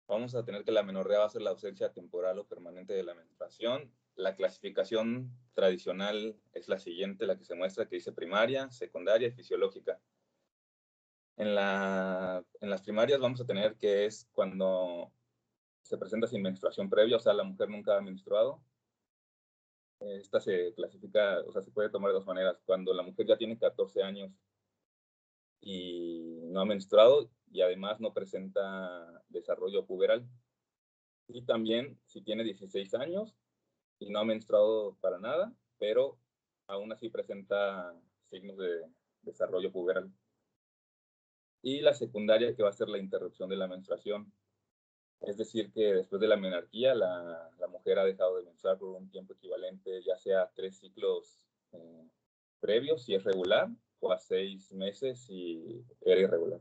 Vamos a tener que la amenorrea va a ser la ausencia temporal o permanente de la menstruación. La clasificación tradicional es la siguiente, la que se muestra, que dice primaria, secundaria y fisiológica. En las primarias vamos a tener que es cuando se presenta sin menstruación previa, o sea, la mujer nunca ha menstruado. Esta se clasifica, o sea, se puede tomar de dos maneras. Cuando la mujer ya tiene 14 años y no ha menstruado y además no presenta desarrollo puberal. Y también si tiene 16 años y no ha menstruado para nada, pero aún así presenta signos de desarrollo puberal. Y la secundaria, que va a ser la interrupción de la menstruación. Es decir, que después de la menarquía, la mujer ha dejado de menstruar por un tiempo equivalente, ya sea a 3 ciclos previos, si es regular, o a 6 meses, si era irregular.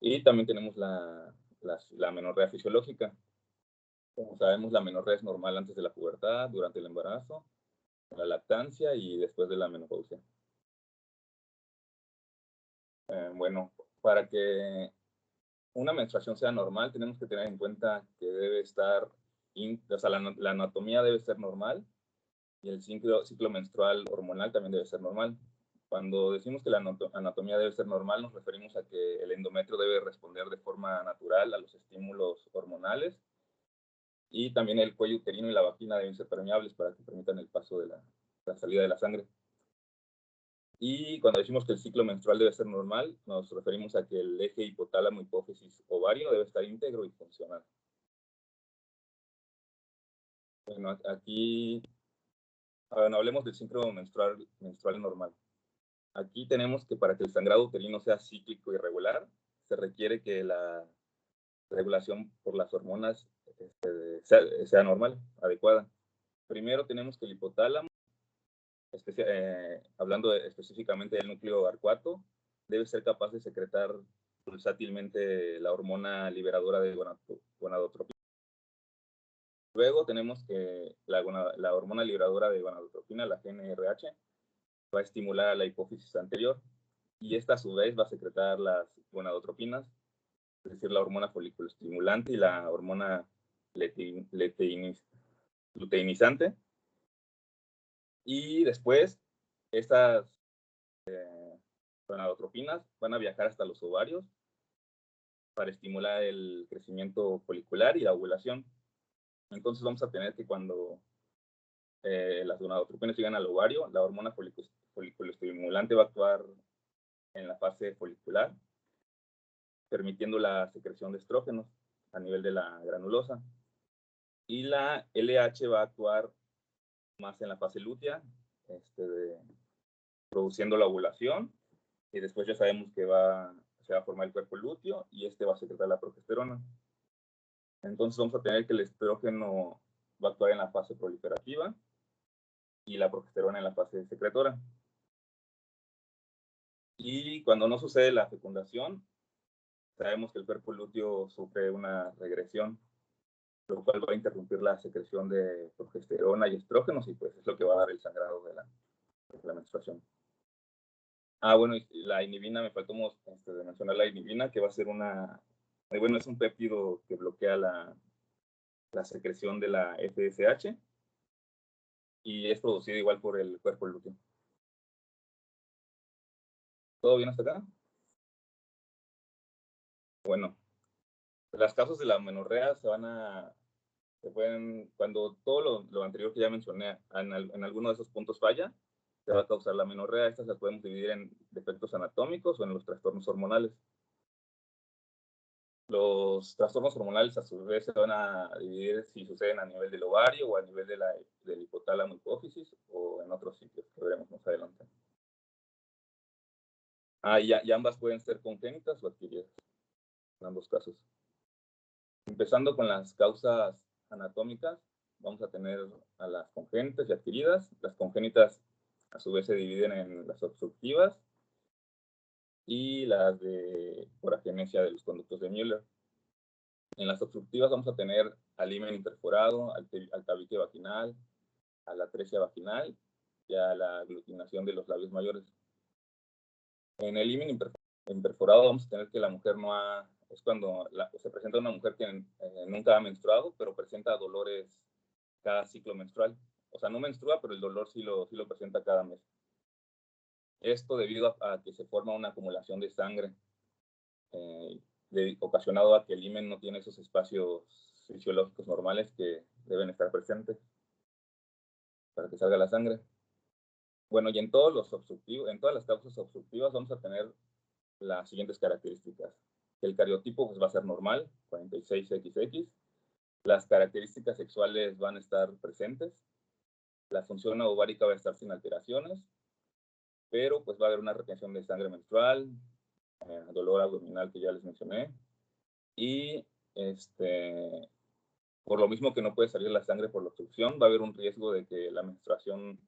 Y también tenemos la amenorrea fisiológica. Como sabemos, la amenorrea es normal antes de la pubertad, durante el embarazo, la lactancia y después de la menopausia. Bueno, para que una menstruación sea normal, tenemos que tener en cuenta que debe estar, o sea, la anatomía debe ser normal y el ciclo menstrual hormonal también debe ser normal. Cuando decimos que la anatomía debe ser normal, nos referimos a que el endometrio debe responder de forma natural a los estímulos hormonales y también el cuello uterino y la vagina deben ser permeables para que permitan el paso de la salida de la sangre. Y cuando decimos que el ciclo menstrual debe ser normal, nos referimos a que el eje hipotálamo, hipófisis, ovario debe estar íntegro y funcional. Bueno, aquí, bueno, hablemos del ciclo menstrual normal. Aquí tenemos que para que el sangrado uterino sea cíclico y regular, se requiere que la regulación por las hormonas sea normal, adecuada. Primero tenemos que el hipotálamo, hablando específicamente del núcleo arcuato, debe ser capaz de secretar pulsátilmente la hormona liberadora de gonadotropina. Luego tenemos que la hormona liberadora de gonadotropina, la GnRH, va a estimular a la hipófisis anterior y esta a su vez va a secretar las gonadotropinas, es decir, la hormona foliculoestimulante y la hormona luteinizante. Y después, estas gonadotropinas van a viajar hasta los ovarios para estimular el crecimiento folicular y la ovulación. Entonces vamos a tener que cuando las gonadotropinas llegan al ovario, la hormona foliculoestimulante va a actuar en la fase folicular, permitiendo la secreción de estrógenos a nivel de la granulosa. Y la LH va a actuar más en la fase lútea, produciendo la ovulación, y después ya sabemos que se va a formar el cuerpo lúteo y va a secretar la progesterona. Entonces vamos a tener que el estrógeno va a actuar en la fase proliferativa y la progesterona en la fase secretora. Y cuando no sucede la fecundación, sabemos que el cuerpo lúteo sufre una regresión, lo cual va a interrumpir la secreción de progesterona y estrógenos y pues es lo que va a dar el sangrado de la menstruación. Bueno, y la inhibina, me faltó de mencionar la inhibina, que va a ser bueno, es un péptido que bloquea la secreción de la FSH y es producido igual por el cuerpo lúteo. ¿Todo bien hasta acá? Bueno, las causas de la amenorrea cuando todo lo anterior que ya mencioné, en alguno de esos puntos falla, se va a causar la amenorrea. Estas las podemos dividir en defectos anatómicos o en los trastornos hormonales. Los trastornos hormonales a su vez se van a dividir si suceden a nivel del ovario o a nivel del hipotálamo hipófisis o en otros sitios que veremos más adelante. Y ambas pueden ser congénitas o adquiridas, en ambos casos. Empezando con las causas anatómicas, vamos a tener a las congénitas y adquiridas. Las congénitas a su vez se dividen en las obstructivas y las de oragenesia de los conductos de Müller. En las obstructivas vamos a tener al himen interforado, al tabique vaginal, a la atresia vaginal y a la aglutinación de los labios mayores. En el himen En perforado vamos a tener que la mujer no ha, es cuando se presenta una mujer que nunca ha menstruado, pero presenta dolores cada ciclo menstrual. O sea, no menstrua, pero el dolor sí lo presenta cada mes. Esto debido a que se forma una acumulación de sangre, ocasionado a que el himen no tiene esos espacios fisiológicos normales que deben estar presentes para que salga la sangre. Bueno, y en todos los obstructivos, en todas las causas obstructivas vamos a tener las siguientes características. El cariotipo pues, va a ser normal, 46XX. Las características sexuales van a estar presentes. La función ovárica va a estar sin alteraciones, pero pues va a haber una retención de sangre menstrual, dolor abdominal que ya les mencioné, y por lo mismo que no puede salir la sangre por la obstrucción, va a haber un riesgo de que la menstruación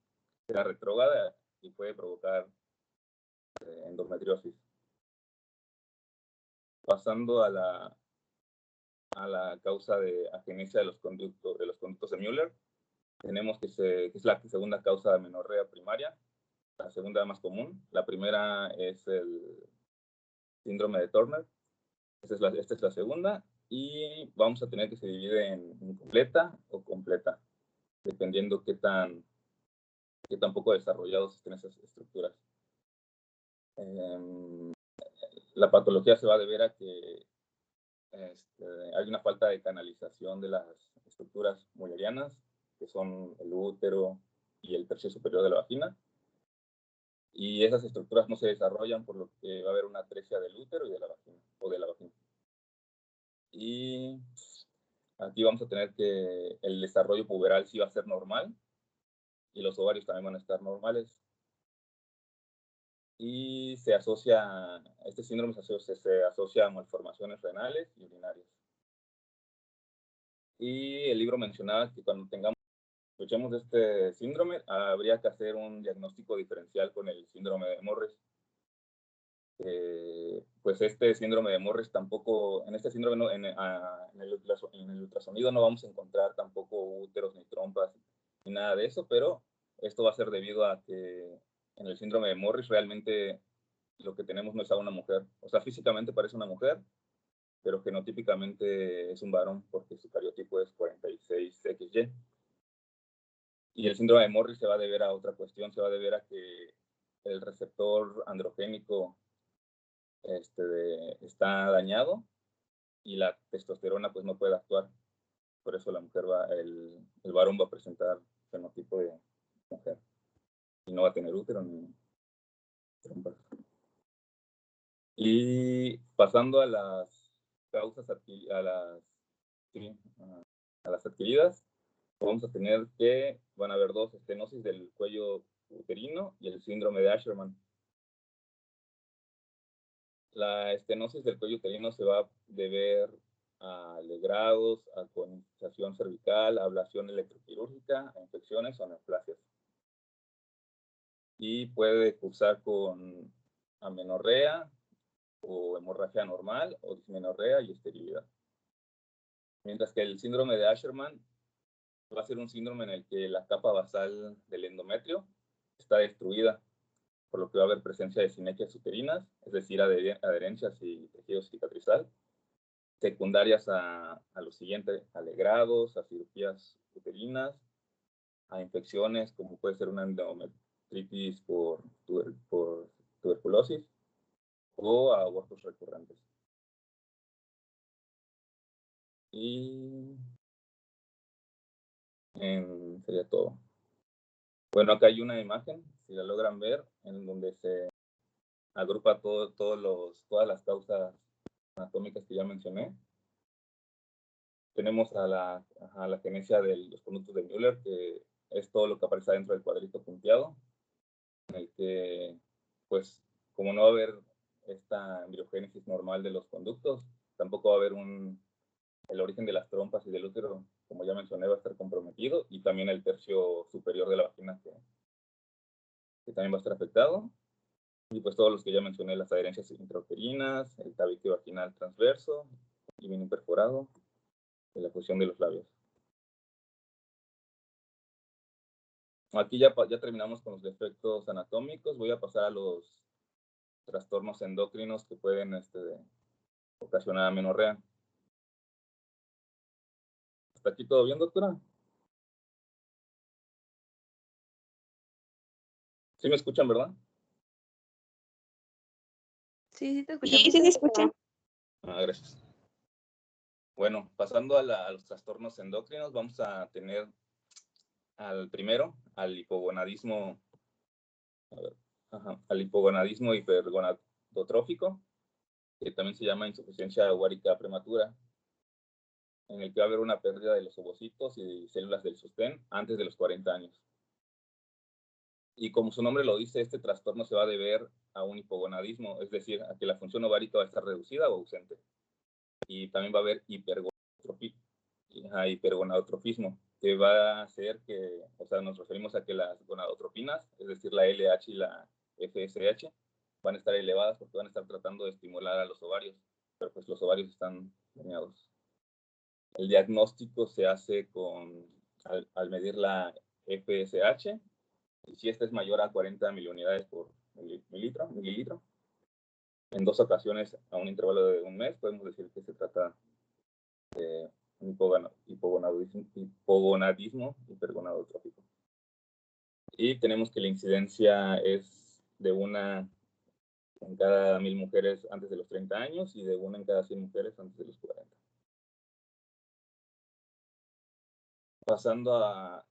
sea retrógrada y puede provocar endometriosis. Pasando a la causa de agenesia de los conductos de Müller, tenemos que es la segunda causa de amenorrea primaria, la segunda más común. La primera es el síndrome de Turner, esta es la segunda, y vamos a tener que se divide en incompleta o completa, dependiendo qué tan poco desarrollados estén esas estructuras. La patología se va a deber a que hay una falta de canalización de las estructuras mullerianas, que son el útero y el tercio superior de la vagina, y esas estructuras no se desarrollan, por lo que va a haber una atresia del útero y de la vagina, o de la vagina. Y aquí vamos a tener que el desarrollo puberal sí va a ser normal, y los ovarios también van a estar normales. Y este síndrome se asocia a malformaciones renales y urinarias. Y el libro mencionaba que cuando escuchemos de este síndrome, habría que hacer un diagnóstico diferencial con el síndrome de Morris. Pues este síndrome de Morris tampoco, en este síndrome no, en el ultrasonido no vamos a encontrar tampoco úteros ni trompas ni nada de eso, pero esto va a ser debido a que en el síndrome de Morris realmente lo que tenemos no es a una mujer. O sea, físicamente parece una mujer, pero genotípicamente es un varón porque su cariotipo es 46XY. Y el síndrome de Morris se va a deber a otra cuestión, se va a deber a que el receptor androgénico está dañado y la testosterona pues no puede actuar. Por eso la mujer el varón va a presentar fenotipo de mujer y no va a tener útero ni trompas. Y pasando a las causas a las adquiridas, vamos a tener que van a haber dos estenosis del cuello uterino y el síndrome de Asherman. La estenosis del cuello uterino se va a deber a legrados, a colonización cervical, a ablación electroquirúrgica, a infecciones o neoplasias. Y puede cursar con amenorrea o hemorragia normal o dismenorrea y esterilidad. Mientras que el síndrome de Asherman va a ser un síndrome en el que la capa basal del endometrio está destruida, por lo que va a haber presencia de sinequias uterinas, es decir, adherencias y tejido cicatrizal, secundarias a lo siguiente, a legrados, a cirugías uterinas, a infecciones como puede ser una endometritis por tuberculosis o a abortos recurrentes. Y sería todo. Bueno, acá hay una imagen, si la logran ver, en donde se agrupa todas las causas anatómicas que ya mencioné. Tenemos a la agenesia de los conductos de Müller, que es todo lo que aparece dentro del cuadrito punteado, en el que, pues, como no va a haber esta embriogénesis normal de los conductos, tampoco va a haber el origen de las trompas y del útero, como ya mencioné, va a estar comprometido, y también el tercio superior de la vagina, que también va a estar afectado. Y pues todos los que ya mencioné, las adherencias intrauterinas, el tabique vaginal transverso, y bien perforado, y la fusión de los labios. Aquí ya terminamos con los defectos anatómicos. Voy a pasar a los trastornos endocrinos que pueden ocasionar amenorrea. ¿Hasta aquí todo bien, doctora? ¿Sí me escuchan, verdad? Sí, te Sí, escuchamos. sí se escucha. Gracias. Bueno, pasando a los trastornos endocrinos, vamos a tener al primero, al hipogonadismo, al hipogonadismo hipergonadotrófico, que también se llama insuficiencia ovárica prematura, en el que va a haber una pérdida de los ovocitos y células del sostén antes de los 40 años. Y como su nombre lo dice, este trastorno se va a deber a un hipogonadismo, es decir, a que la función ovárica va a estar reducida o ausente. Y también va a haber hipergonadotropismo, que va a hacer que, o sea, nos referimos a que las gonadotropinas, es decir, la LH y la FSH, van a estar elevadas porque van a estar tratando de estimular a los ovarios, pero pues los ovarios están dañados. El diagnóstico se hace al medir la FSH, y si esta es mayor a 40 miliunidades por mililitro, en 2 ocasiones a un intervalo de un mes, podemos decir que se trata de un hipogonadismo hipergonadotrófico. Y tenemos que la incidencia es de 1 en cada 1000 mujeres antes de los 30 años y de 1 en cada 100 mujeres antes de los 40. Pasando a...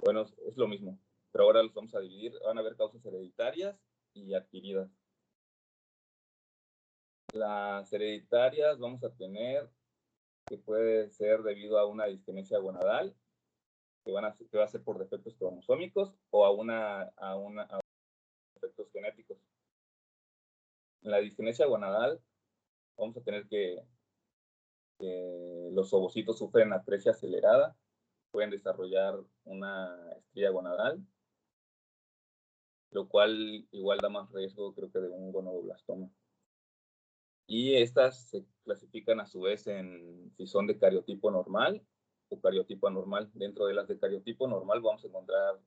Bueno, es lo mismo, pero ahora los vamos a dividir. Van a haber causas hereditarias y adquiridas. Las hereditarias vamos a tener que puede ser debido a una disgenesia gonadal, que va a ser por defectos cromosómicos o a defectos genéticos. En la disgenesia gonadal vamos a tener que los ovocitos sufren atresia acelerada, pueden desarrollar una estría gonadal, lo cual igual da más riesgo, creo que, de un gonodoblastoma. Y estas se clasifican a su vez en si son de cariotipo normal o cariotipo anormal. Dentro de las de cariotipo normal vamos a encontrar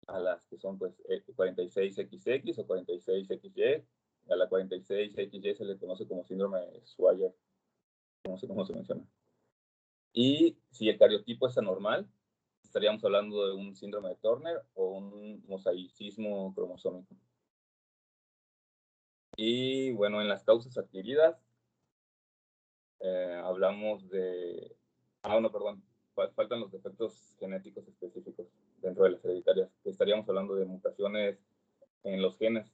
a las que son pues 46XX o 46XY. A la 46XY se le conoce como síndrome de Swyer, no sé cómo se menciona. Y si el cariotipo es anormal, estaríamos hablando de un síndrome de Turner o un mosaicismo cromosómico. Y bueno, en las causas adquiridas, hablamos de... no, perdón. Faltan los defectos genéticos específicos dentro de las hereditarias. Estaríamos hablando de mutaciones en los genes.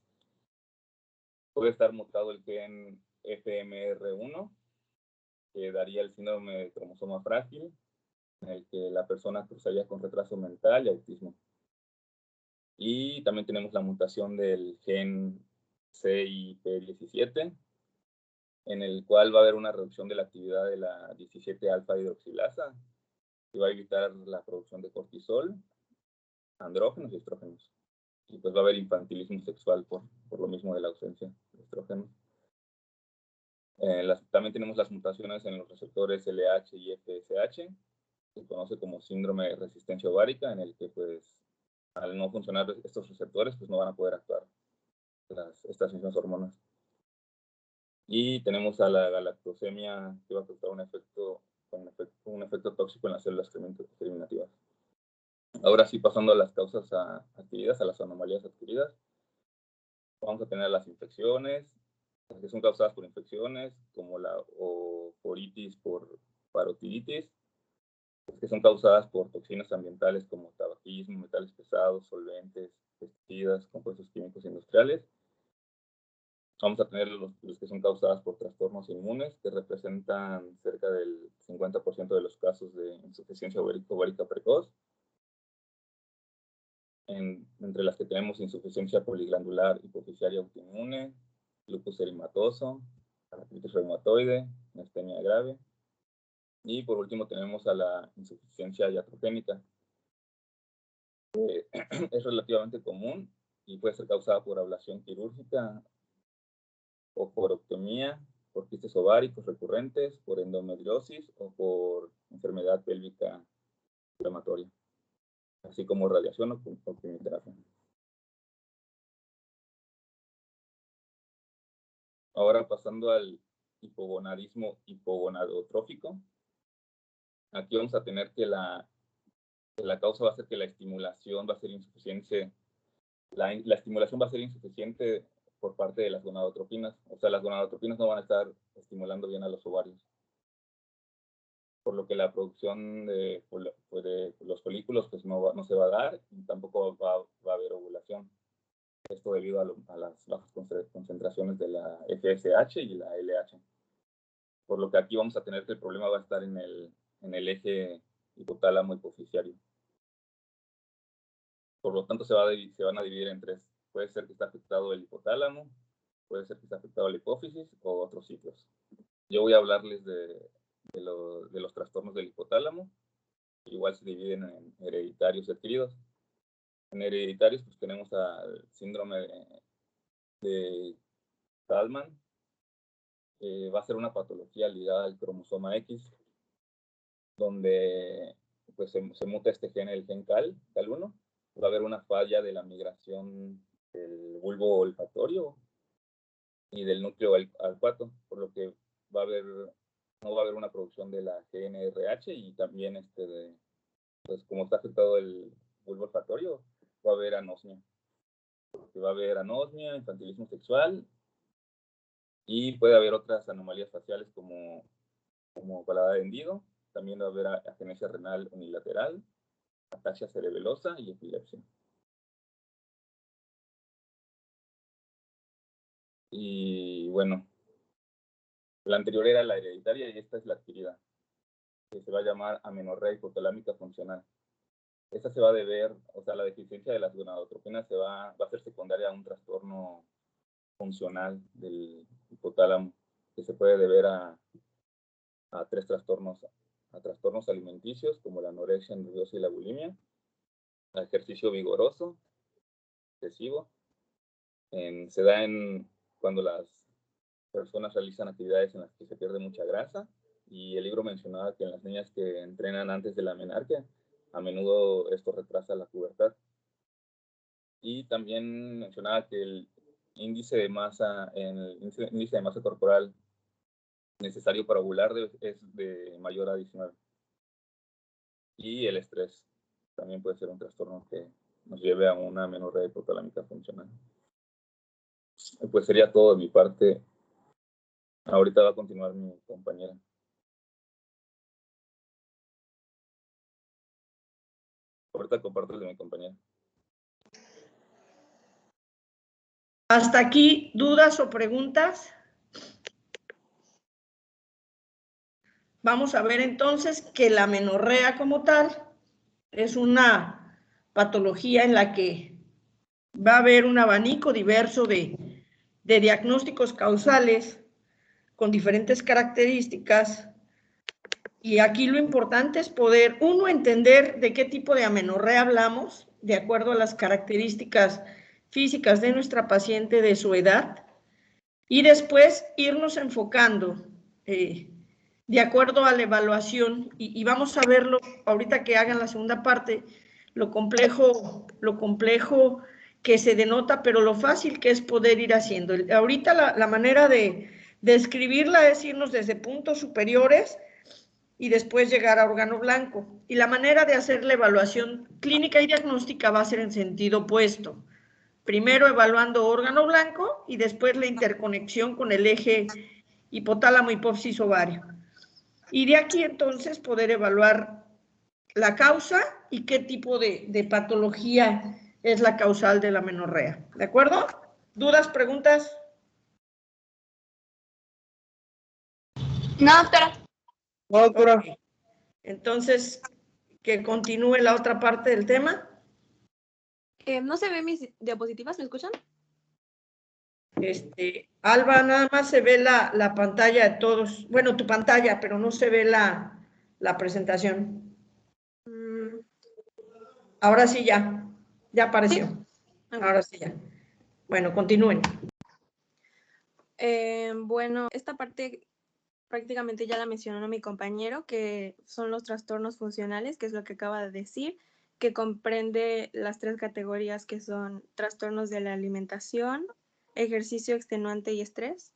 Puede estar mutado el gen FMR1, que daría el síndrome de cromosoma frágil, en el que la persona cruzaría con retraso mental y autismo. Y también tenemos la mutación del gen CIP17, en el cual va a haber una reducción de la actividad de la 17-alfa-hidroxilasa, que va a evitar la producción de cortisol, andrógenos y estrógenos. Y pues va a haber infantilismo sexual por lo mismo de la ausencia de estrógenos. También tenemos las mutaciones en los receptores LH y FSH, se conoce como síndrome de resistencia ovárica, en el que pues al no funcionar estos receptores pues no van a poder actuar estas mismas hormonas. Y tenemos a la galactosemia, que va a causar un efecto tóxico en las células germinativas. Ahora sí, pasando a las causas adquiridas, a las anomalías adquiridas, vamos a tener las infecciones, que son causadas por infecciones, como la oforitis por parotiditis, que son causadas por toxinas ambientales como tabaquismo, metales pesados, solventes, pesticidas, compuestos químicos industriales. Vamos a tener los que son causadas por trastornos inmunes, que representan cerca del 50% de los casos de insuficiencia ovárica precoz. Entre las que tenemos insuficiencia poliglandular hipofisiaria autoinmune, lupus eritematoso, artritis reumatoide, miastenia grave. Y por último tenemos a la insuficiencia iatrogénica, que es relativamente común y puede ser causada por ablación quirúrgica o por octomía, por quistes ováricos recurrentes, por endometriosis o por enfermedad pélvica inflamatoria. así como radiación o quimioterapia. Ahora pasando al hipogonadismo hipogonadotrófico, aquí vamos a tener que la causa va a ser que la estimulación va a ser insuficiente, la estimulación va a ser insuficiente por parte de las gonadotropinas, o sea, las gonadotropinas no van a estar estimulando bien a los ovarios, por lo que la producción de los folículos pues no se va a dar y tampoco va a haber ovulación. Esto debido a las bajas concentraciones de la FSH y la LH. Por lo que aquí vamos a tener que el problema va a estar en el eje hipotálamo hipoficiario. Por lo tanto, se van a dividir en tres. Puede ser que está afectado el hipotálamo, puede ser que está afectado la hipófisis o otros sitios. Yo voy a hablarles de los trastornos del hipotálamo. Igual se dividen en hereditarios y adquiridos. En hereditarios pues tenemos al síndrome de Kallmann. Va a ser una patología ligada al cromosoma X, donde pues se muta este gen, el gen CAL1. Va a haber una falla de la migración del bulbo olfatorio y del núcleo alcuato, por lo que no va a haber una producción de la GNRH y también pues como está afectado el bulbo olfatorio, va a haber anosmia. Va a haber anosmia, infantilismo sexual y puede haber otras anomalías faciales como paladar hendido. También va a haber agenesia renal unilateral, ataxia cerebelosa y epilepsia. Y bueno, la anterior era la hereditaria y esta es la adquirida, que se va a llamar amenorrea hipotalámica funcional. Esta se va a deber, o sea, la deficiencia de las gonadotropinas va a ser secundaria a un trastorno funcional del hipotálamo, que se puede deber a tres trastornos, a trastornos alimenticios como la anorexia nerviosa y la bulimia, a ejercicio vigoroso, excesivo, se da cuando las personas realizan actividades en las que se pierde mucha grasa, y el libro mencionaba que en las niñas que entrenan antes de la menarquia, a menudo esto retrasa la pubertad. Y también mencionaba que el índice de masa corporal necesario para ovular es de mayor a 19. Y el estrés también puede ser un trastorno que nos lleve a una amenorrea hipotalámica funcional. Pues sería todo de mi parte. Ahorita va a continuar mi compañera. Ahorita comparto el de mi compañera. ¿Hasta aquí dudas o preguntas? Vamos a ver entonces que la amenorrea como tal es una patología en la que va a haber un abanico diverso de diagnósticos causales con diferentes características, y aquí lo importante es poder, uno, entender de qué tipo de amenorrea hablamos, de acuerdo a las características físicas de nuestra paciente, de su edad, y después irnos enfocando de acuerdo a la evaluación, y vamos a verlo ahorita que hagan la segunda parte, lo complejo que se denota, pero lo fácil que es poder ir haciendo. Ahorita la manera de escribirla es irnos desde puntos superiores y después llegar a órgano blanco. Y la manera de hacer la evaluación clínica y diagnóstica va a ser en sentido opuesto. Primero evaluando órgano blanco y después la interconexión con el eje hipotálamo, hipófisis, ovario. Y de aquí entonces poder evaluar la causa y qué tipo de patología es la causal de la amenorrea. ¿De acuerdo? ¿Dudas, preguntas? No, doctora. No, doctora. Okay. Entonces, que continúe la otra parte del tema. ¿No se ven mis diapositivas? ¿Me escuchan? Alba, nada más se ve la pantalla de todos. Bueno, tu pantalla, pero no se ve la presentación. Ahora sí ya apareció. ¿Sí? Okay. Ahora sí ya. Bueno, continúen. Bueno, esta parte prácticamente ya la mencionó mi compañero, que son los trastornos funcionales, que es lo que acaba de decir, que comprende las 3 categorías que son trastornos de la alimentación, ejercicio extenuante y estrés.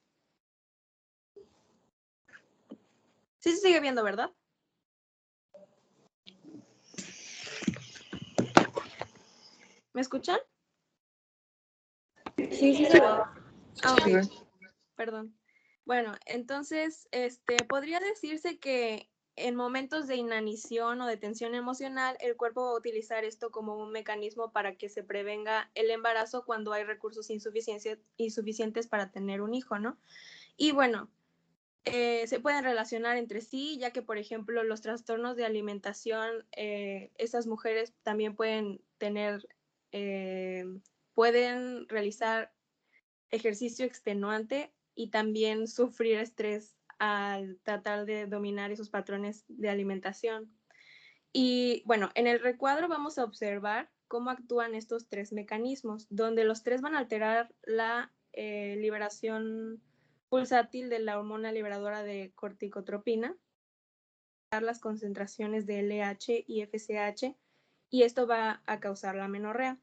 Sí se sigue viendo, ¿verdad? ¿Me escuchan? Sí, sí, sí. Ok, perdón. Bueno, entonces, podría decirse que en momentos de inanición o de tensión emocional, el cuerpo va a utilizar esto como un mecanismo para que se prevenga el embarazo cuando hay recursos insuficientes para tener un hijo, ¿no? Y bueno, se pueden relacionar entre sí, ya que, por ejemplo, los trastornos de alimentación, esas mujeres también pueden pueden realizar ejercicio extenuante y también sufrir estrés al tratar de dominar esos patrones de alimentación. Y bueno, en el recuadro vamos a observar cómo actúan estos 3 mecanismos, donde los 3 van a alterar la liberación pulsátil de la hormona liberadora de corticotropina, las concentraciones de LH y FSH, y esto va a causar la amenorrea.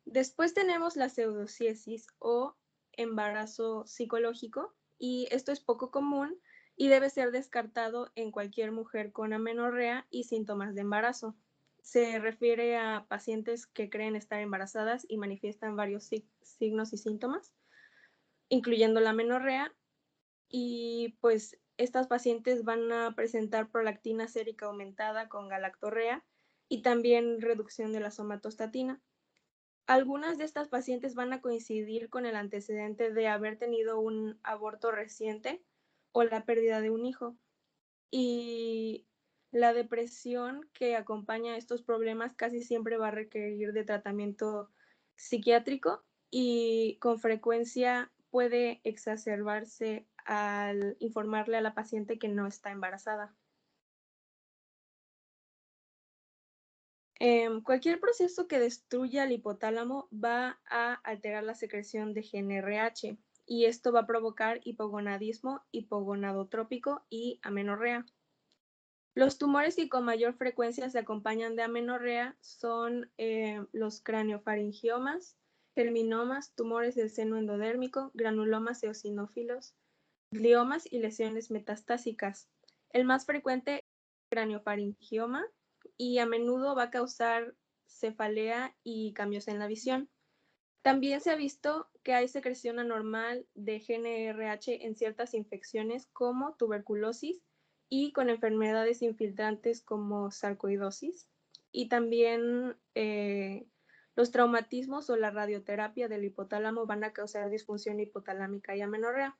Después tenemos la pseudociesis o embarazo psicológico, y esto es poco común y debe ser descartado en cualquier mujer con amenorrea y síntomas de embarazo. Se refiere a pacientes que creen estar embarazadas y manifiestan varios signos y síntomas, incluyendo la amenorrea, y pues estas pacientes van a presentar prolactina sérica aumentada con galactorrea y también reducción de la somatostatina. Algunas de estas pacientes van a coincidir con el antecedente de haber tenido un aborto reciente o la pérdida de un hijo. Y la depresión que acompaña a estos problemas casi siempre va a requerir de tratamiento psiquiátrico y con frecuencia puede exacerbarse al informarle a la paciente que no está embarazada. Cualquier proceso que destruya el hipotálamo va a alterar la secreción de GnRH y esto va a provocar hipogonadismo, hipogonadotrópico y amenorrea. Los tumores que con mayor frecuencia se acompañan de amenorrea son los craniofaringiomas, germinomas, tumores del seno endodérmico, granulomas eosinófilos, gliomas y lesiones metastásicas. El más frecuente es el craniofaringioma y a menudo va a causar cefalea y cambios en la visión. También se ha visto que hay secreción anormal de GnRH en ciertas infecciones como tuberculosis y con enfermedades infiltrantes como sarcoidosis. Y también los traumatismos o la radioterapia del hipotálamo van a causar disfunción hipotalámica y amenorrea.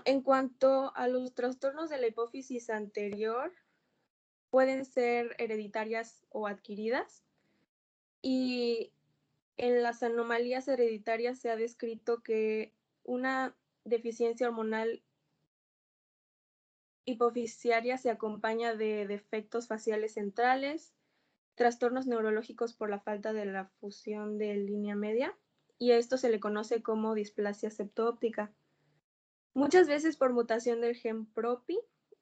En cuanto a los trastornos de la hipófisis anterior, pueden ser hereditarias o adquiridas. Y en las anomalías hereditarias se ha descrito que una deficiencia hormonal hipofisiaria se acompaña de defectos faciales centrales, trastornos neurológicos por la falta de la fusión de línea media, y a esto se le conoce como displasia septoóptica. Muchas veces por mutación del gen PROPI,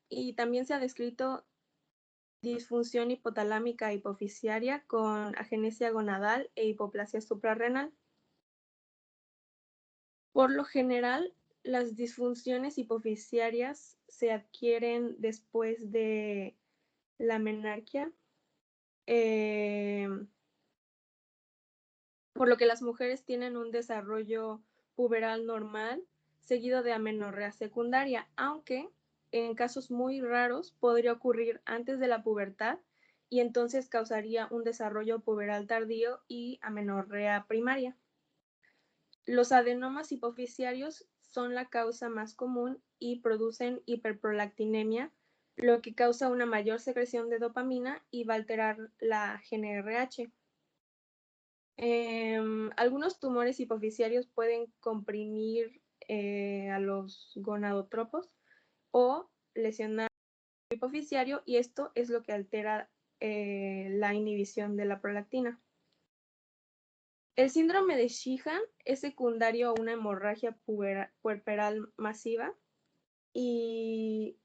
y también se ha descrito disfunción hipotalámica hipofisiaria con agenesia gonadal e hipoplasia suprarrenal. Por lo general, las disfunciones hipofisiarias se adquieren después de la menarquia, por lo que las mujeres tienen un desarrollo puberal normal, seguido de amenorrea secundaria, aunque en casos muy raros podría ocurrir antes de la pubertad y entonces causaría un desarrollo puberal tardío y amenorrea primaria. Los adenomas hipofisiarios son la causa más común y producen hiperprolactinemia, lo que causa una mayor secreción de dopamina y va a alterar la GnRH. Algunos tumores hipofisiarios pueden comprimir a los gonadotropos o lesionar el hipofisiario, y esto es lo que altera la inhibición de la prolactina. El síndrome de Sheehan es secundario a una hemorragia puerperal masiva y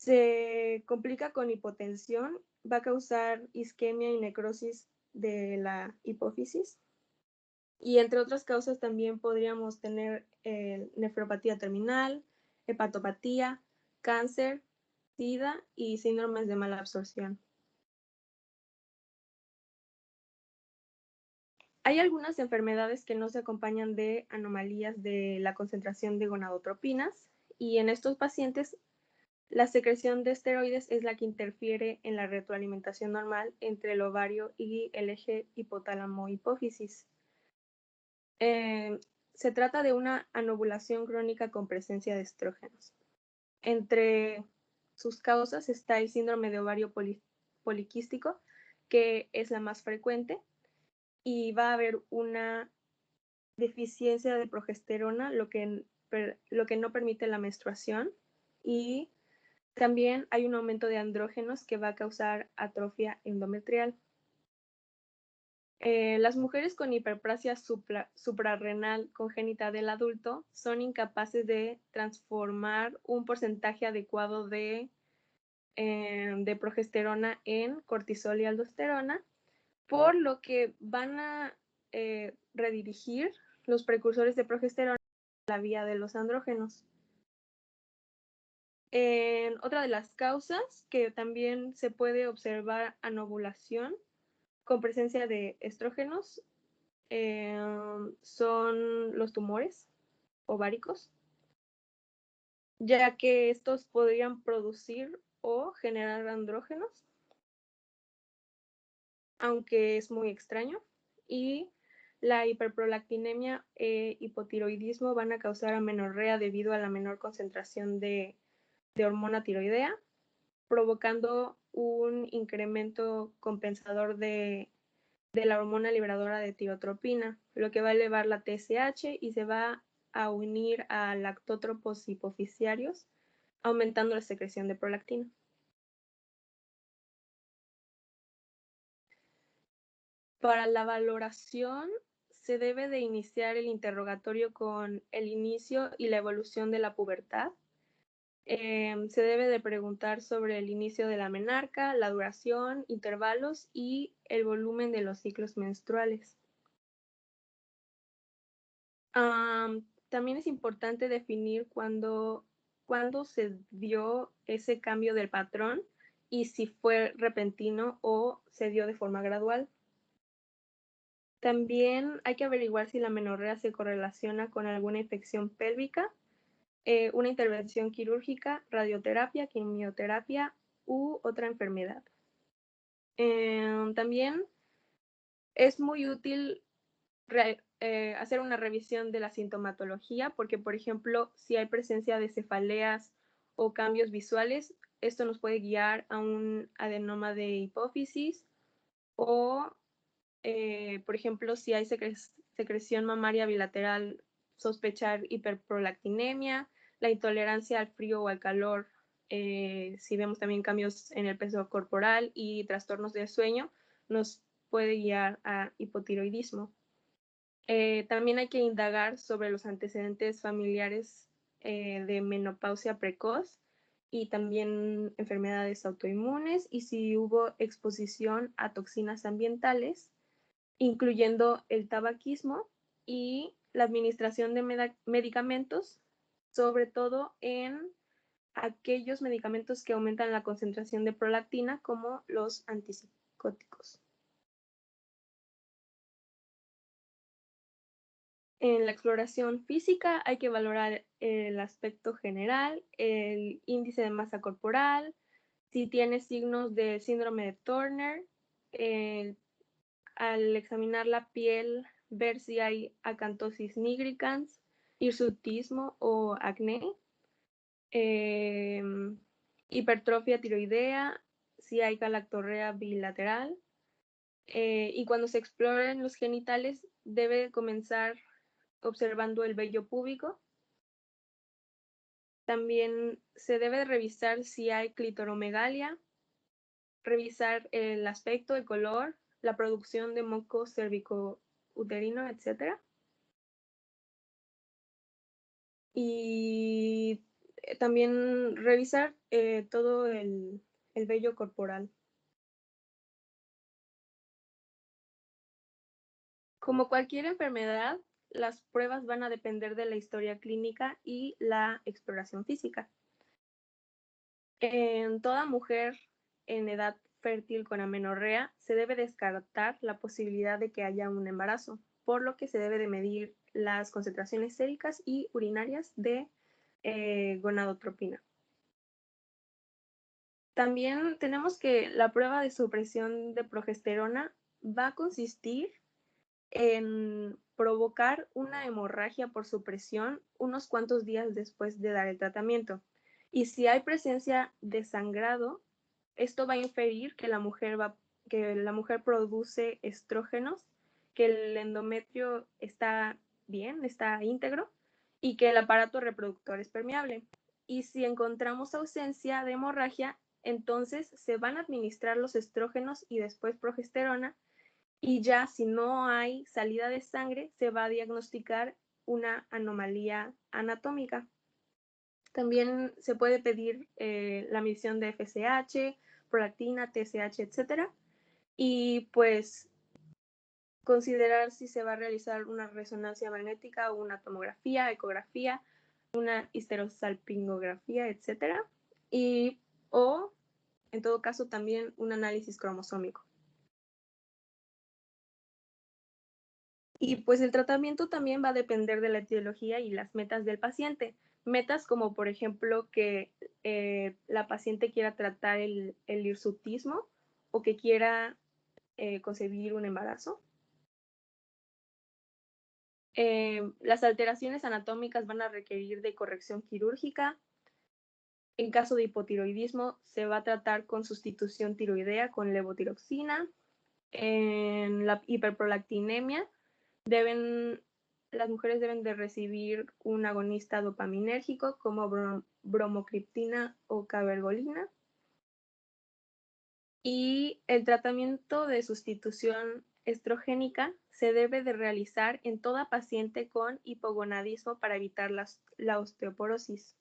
Se complica con hipotensión, va a causar isquemia y necrosis de la hipófisis. Y entre otras causas también podríamos tener nefropatía terminal, hepatopatía, cáncer, SIDA y síndromes de mala absorción. Hay algunas enfermedades que no se acompañan de anomalías de la concentración de gonadotropinas y en estos pacientes la secreción de esteroides es la que interfiere en la retroalimentación normal entre el ovario y el eje hipotálamo-hipófisis. Se trata de una anovulación crónica con presencia de estrógenos. Entre sus causas está el síndrome de ovario poliquístico, que es la más frecuente, y va a haber una deficiencia de progesterona, lo que no permite la menstruación, y también hay un aumento de andrógenos que va a causar atrofia endometrial. Las mujeres con hiperplasia suprarrenal congénita del adulto son incapaces de transformar un porcentaje adecuado de progesterona en cortisol y aldosterona, por lo que van a redirigir los precursores de progesterona a la vía de los andrógenos. Otra de las causas que también se puede observar anovulación con presencia de estrógenos son los tumores ováricos, ya que estos podrían producir o generar andrógenos, aunque es muy extraño, y la hiperprolactinemia e hipotiroidismo van a causar amenorrea debido a la menor concentración de hormona tiroidea, provocando un incremento compensador de la hormona liberadora de tirotropina, lo que va a elevar la TSH y se va a unir a lactótropos hipoficiarios, aumentando la secreción de prolactina. Para la valoración, se debe de iniciar el interrogatorio con el inicio y la evolución de la pubertad. Se debe de preguntar sobre el inicio de la menarca, la duración, intervalos y el volumen de los ciclos menstruales. También es importante definir cuándo se dio ese cambio del patrón y si fue repentino o se dio de forma gradual. También hay que averiguar si la menorrea se correlaciona con alguna infección pélvica, una intervención quirúrgica, radioterapia, quimioterapia u otra enfermedad. También es muy útil hacer una revisión de la sintomatología, porque, por ejemplo, si hay presencia de cefaleas o cambios visuales, esto nos puede guiar a un adenoma de hipófisis o, por ejemplo, si hay secreción mamaria bilateral, sospechar hiperprolactinemia, la intolerancia al frío o al calor, si vemos también cambios en el peso corporal y trastornos del sueño, nos puede guiar a hipotiroidismo. También hay que indagar sobre los antecedentes familiares de menopausia precoz y también enfermedades autoinmunes y si hubo exposición a toxinas ambientales, incluyendo el tabaquismo y la administración de medicamentos, sobre todo en aquellos medicamentos que aumentan la concentración de prolactina, como los antipsicóticos. En la exploración física hay que valorar el aspecto general, el índice de masa corporal, si tiene signos de síndrome de Turner, al examinar la piel, ver si hay acantosis nigricans, hirsutismo o acné, hipertrofia tiroidea, si hay galactorrea bilateral, y cuando se exploren los genitales debe comenzar observando el vello púbico. También se debe revisar si hay clitoromegalia, revisar el aspecto, el color, la producción de moco cervicouterino, etc. Y también revisar todo el vello corporal. Como cualquier enfermedad, las pruebas van a depender de la historia clínica y la exploración física. En toda mujer en edad fértil con amenorrea se debe descartar la posibilidad de que haya un embarazo, por lo que se debe de medir las concentraciones séricas y urinarias de gonadotropina. También tenemos que la prueba de supresión de progesterona va a consistir en provocar una hemorragia por supresión unos cuantos días después de dar el tratamiento. Y si hay presencia de sangrado, esto va a inferir que la mujer produce estrógenos, que el endometrio está bien, está íntegro y que el aparato reproductor es permeable. Y si encontramos ausencia de hemorragia, entonces se van a administrar los estrógenos y después progesterona, y ya si no hay salida de sangre, se va a diagnosticar una anomalía anatómica. También se puede pedir la medición de FSH, prolactina, TSH, etc. Y pues considerar si se va a realizar una resonancia magnética o una tomografía, ecografía, una histerosalpingografía, etc. O, en todo caso, también un análisis cromosómico. Y pues el tratamiento también va a depender de la etiología y las metas del paciente. Metas como, por ejemplo, que la paciente quiera tratar el hirsutismo o que quiera concebir un embarazo. Las alteraciones anatómicas van a requerir de corrección quirúrgica. En caso de hipotiroidismo, se va a tratar con sustitución tiroidea con levotiroxina. En la hiperprolactinemia, las mujeres deben de recibir un agonista dopaminérgico como bromocriptina o cabergolina. Y el tratamiento de sustitución estrogénica se debe de realizar en toda paciente con hipogonadismo para evitar la osteoporosis.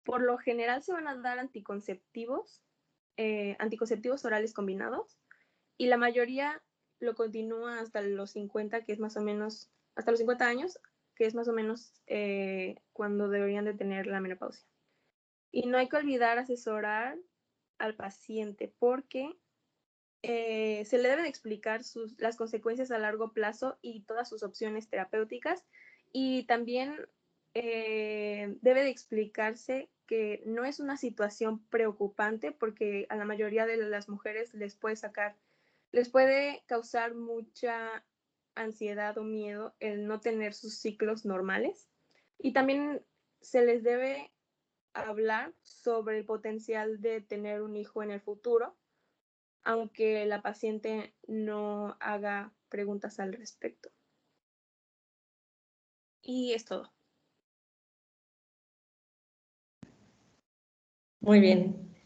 Por lo general se van a dar anticonceptivos orales combinados, y la mayoría lo continúa hasta los 50, que es más o menos, hasta los 50 años, que es más o menos cuando deberían de tener la menopausia. Y no hay que olvidar asesorar al paciente porque se le deben explicar las consecuencias a largo plazo y todas sus opciones terapéuticas, y también debe de explicarse que no es una situación preocupante, porque a la mayoría de las mujeres les puede causar mucha ansiedad o miedo el no tener sus ciclos normales. Y también se les debe hablar sobre el potencial de tener un hijo en el futuro, aunque la paciente no haga preguntas al respecto. Y es todo. Muy bien.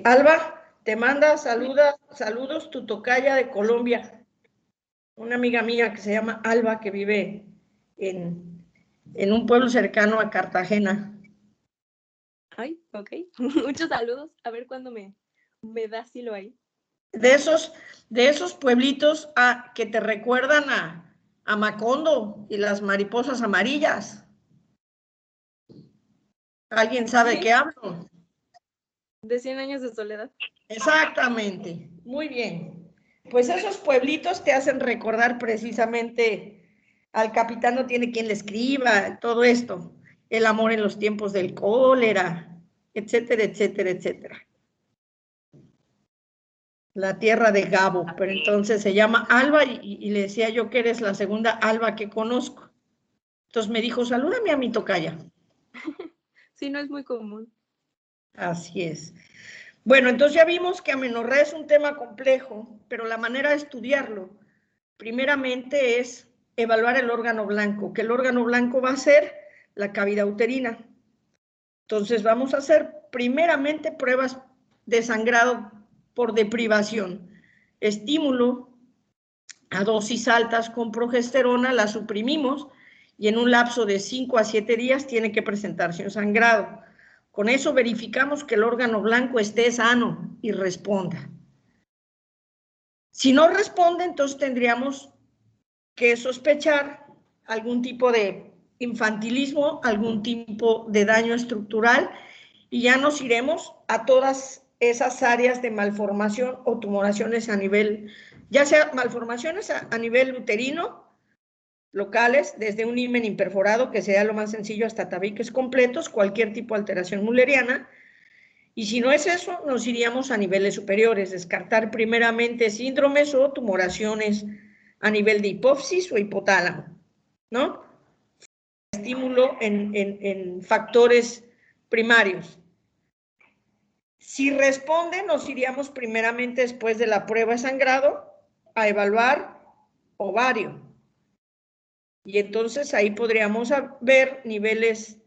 Alba, te manda saludos tu tocaya de Colombia, una amiga mía que se llama Alba, que vive en un pueblo cercano a Cartagena. Ay, ok. Muchos saludos. A ver cuándo me das hilo ahí. De esos pueblitos que te recuerdan a Macondo y las mariposas amarillas. ¿Alguien sabe de qué hablo? De 100 años de soledad. Exactamente. Muy bien. Pues esos pueblitos te hacen recordar precisamente al capitán no tiene quien le escriba, todo esto, el amor en los tiempos del cólera, etcétera, etcétera, etcétera. La tierra de Gabo, pero entonces se llama Alba y le decía yo que eres la segunda Alba que conozco. Entonces me dijo, salúdame a mi tocaya. Sí, no es muy común. Así es. Bueno, entonces ya vimos que amenorrea es un tema complejo, pero la manera de estudiarlo, primeramente, es evaluar el órgano blanco, que el órgano blanco va a ser la cavidad uterina. Entonces vamos a hacer primeramente pruebas de sangrado por deprivación, estímulo a dosis altas con progesterona, la suprimimos y en un lapso de 5 a 7 días tiene que presentarse un sangrado. Con eso verificamos que el órgano blanco esté sano y responda. Si no responde, entonces tendríamos que sospechar algún tipo de infantilismo, algún tipo de daño estructural, y ya nos iremos a todas esas áreas de malformación o tumoraciones a nivel, ya sea malformaciones a nivel uterino, locales, desde un himen imperforado, que sea lo más sencillo, hasta tabiques completos, cualquier tipo de alteración mulleriana. Y si no es eso, nos iríamos a niveles superiores, descartar primeramente síndromes o tumoraciones a nivel de hipófisis o hipotálamo, ¿no? Estímulo en factores primarios. Si responde, nos iríamos primeramente, después de la prueba de sangrado, a evaluar ovario. Y entonces ahí podríamos ver niveles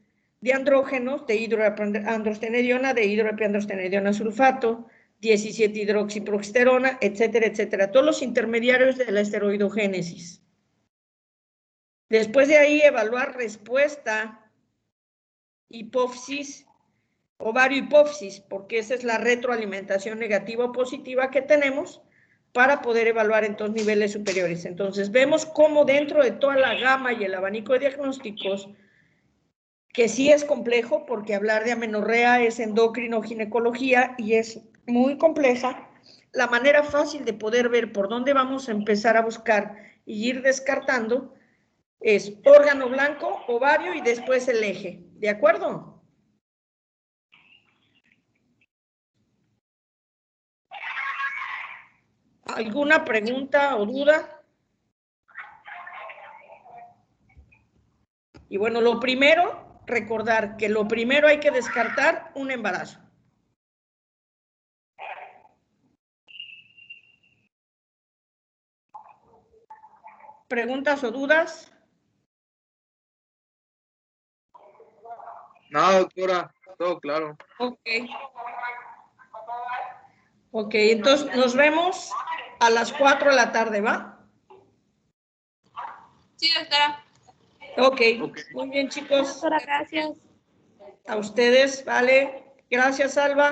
de andrógenos, de hidroandrostenediona, de hidroepiandrostenediona sulfato, 17-hidroxiprogesterona, etcétera, etcétera. Todos los intermediarios de la esteroidogénesis. Después de ahí, evaluar respuesta, hipófisis, ovario-hipófisis, porque esa es la retroalimentación negativa o positiva que tenemos para poder evaluar en todos niveles superiores. Entonces, vemos cómo dentro de toda la gama y el abanico de diagnósticos, que sí es complejo, porque hablar de amenorrea es endocrino ginecología y es muy compleja, la manera fácil de poder ver por dónde vamos a empezar a buscar y ir descartando es órgano blanco, ovario y después el eje. ¿De acuerdo? ¿Alguna pregunta o duda? Y bueno, lo primero, recordar que lo primero hay que descartar un embarazo. ¿Preguntas o dudas? No, doctora, todo claro. Ok. Ok, entonces nos vemos a las 4 de la tarde, ¿va? Sí, doctora. Ok, muy bien, chicos. Doctora, gracias. A ustedes, vale. Gracias, Alba.